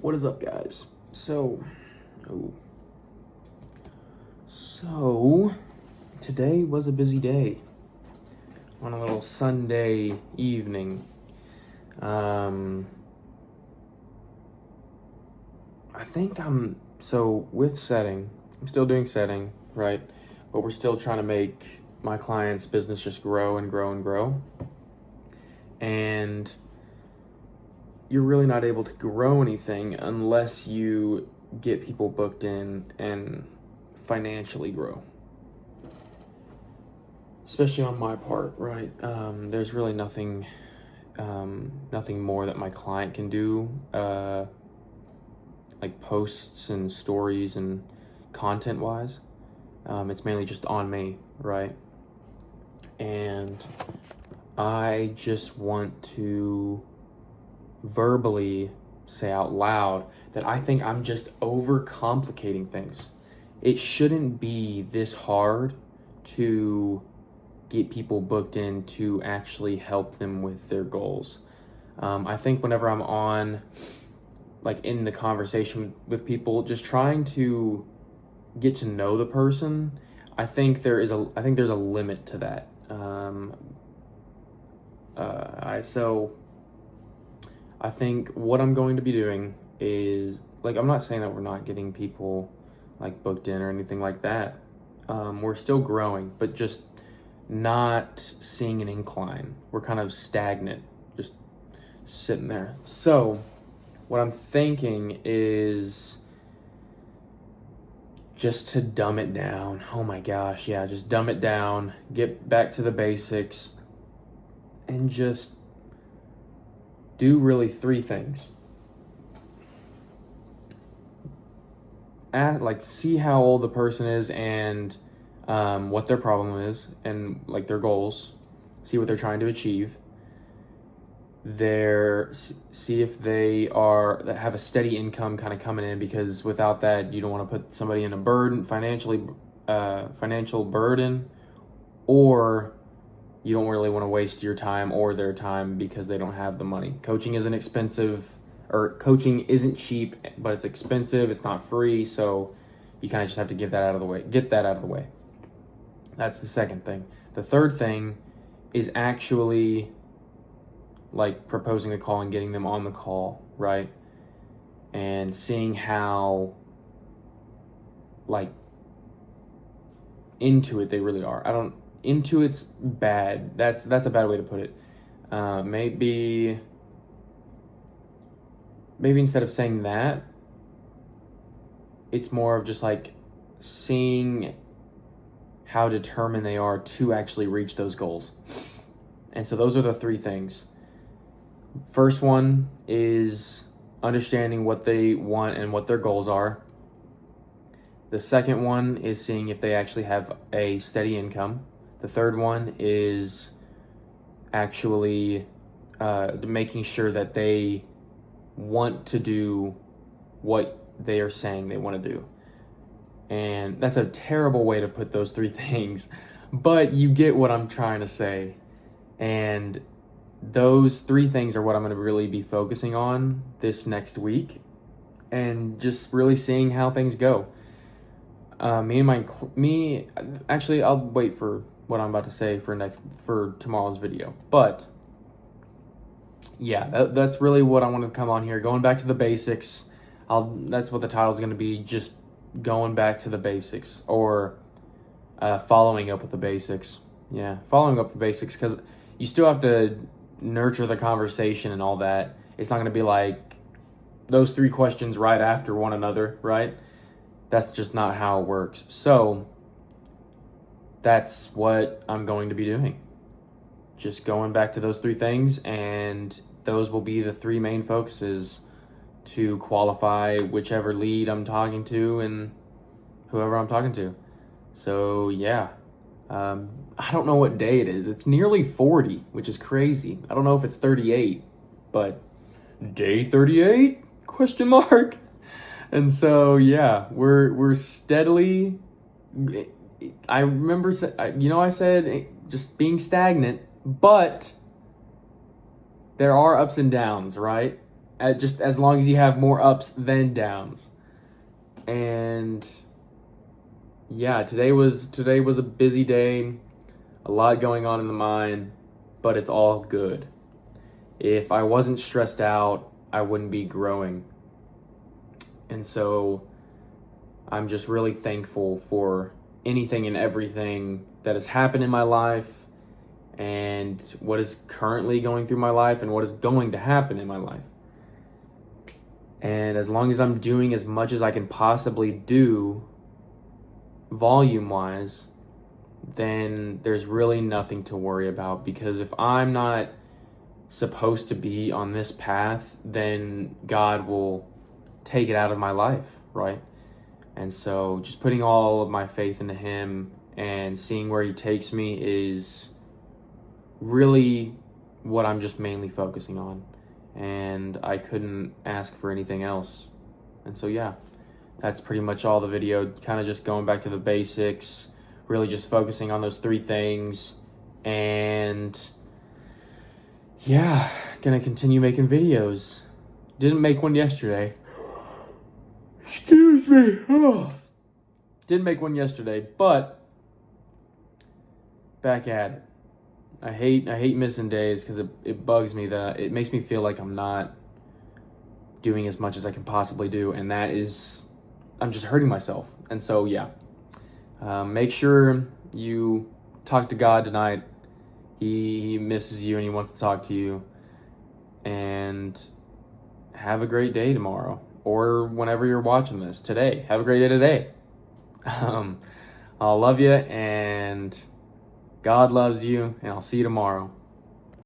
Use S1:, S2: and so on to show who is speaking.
S1: What is up, guys? Oh, so today was a busy day on a little Sunday evening. I think with setting. I'm still doing setting, right? But we're still trying to make my client's business just grow and grow and grow. And you're really not able to grow anything unless you get people booked in and financially grow. Especially on my part, right? There's really nothing more that my client can do, like posts and stories and content wise. It's mainly just on me, right? And I just want to verbally say out loud that I think I'm just overcomplicating things. It shouldn't be this hard to get people booked in to actually help them with their goals. I think whenever I'm on, like in the conversation with people, just trying to get to know the person, I think there's a limit to that. I think what I'm going to be doing is, like, I'm not saying that we're not getting people like booked in or anything like that. We're still growing, but just not seeing an incline. We're kind of stagnant, just sitting there. So what I'm thinking is just to dumb it down. Oh my gosh, yeah, just dumb it down, get back to the basics, and just do really three things. See how old the person is and what their problem is and like their goals. See what they're trying to achieve. See if they have a steady income kind of coming in, because without that, you don't want to put somebody in a financial burden, or you don't really want to waste your time or their time because they don't have the money. Coaching isn't cheap, but it's expensive. It's not free. So you kind of just have to get that out of the way. That's the second thing. The third thing is actually like proposing a call and getting them on the call, right? And seeing how like into it they really are. Into it's bad. That's a bad way to put it. Maybe instead of saying that, it's more of just like seeing how determined they are to actually reach those goals. And so those are the three things. First one is understanding what they want and what their goals are. The second one is seeing if they actually have a steady income. The third one is actually making sure that they want to do what they are saying they want to do. And that's a terrible way to put those three things, but you get what I'm trying to say. And those three things are what I'm going to really be focusing on this next week, and just really seeing how things go. Actually, I'll wait for what I'm about to say for tomorrow's video. But yeah, that's really what I wanted to come on here. Going back to the basics. That's what the title is going to be. Just going back to the basics, or following up with the basics. Yeah, following up the basics, because you still have to nurture the conversation and all that. It's not going to be like those three questions right after one another, right? That's just not how it works. So that's what I'm going to be doing. Just going back to those three things, and those will be the three main focuses to qualify whichever lead I'm talking to and whoever I'm talking to. So yeah, I don't know what day it is. It's nearly 40, which is crazy. I don't know if it's 38, but day 38? Question mark. And so yeah, we're steadily. I remember, I said just being stagnant, but there are ups and downs, right? just as long as you have more ups than downs. And yeah, today was a busy day, a lot going on in the mind, but it's all good. If I wasn't stressed out, I wouldn't be growing. And so I'm just really thankful for anything and everything that has happened in my life, and what is currently going through my life, and what is going to happen in my life. And as long as I'm doing as much as I can possibly do volume-wise, then there's really nothing to worry about. Because if I'm not supposed to be on this path, then God will take it out of my life, right? And so just putting all of my faith into Him and seeing where He takes me is really what I'm just mainly focusing on. And I couldn't ask for anything else. And so yeah, that's pretty much all the video. Kind of just going back to the basics, really just focusing on those 3 things. And yeah, gonna continue making videos. Didn't make one yesterday. Excuse me. Oh. Didn't make one yesterday, but back at it. I hate missing days because it bugs me that it makes me feel like I'm not doing as much as I can possibly do, and that is, I'm just hurting myself. And so yeah, make sure you talk to God tonight. He misses you and He wants to talk to you. And have a great day tomorrow, or whenever you're watching this today. Have a great day today. I'll love you, and God loves you, and I'll see you tomorrow.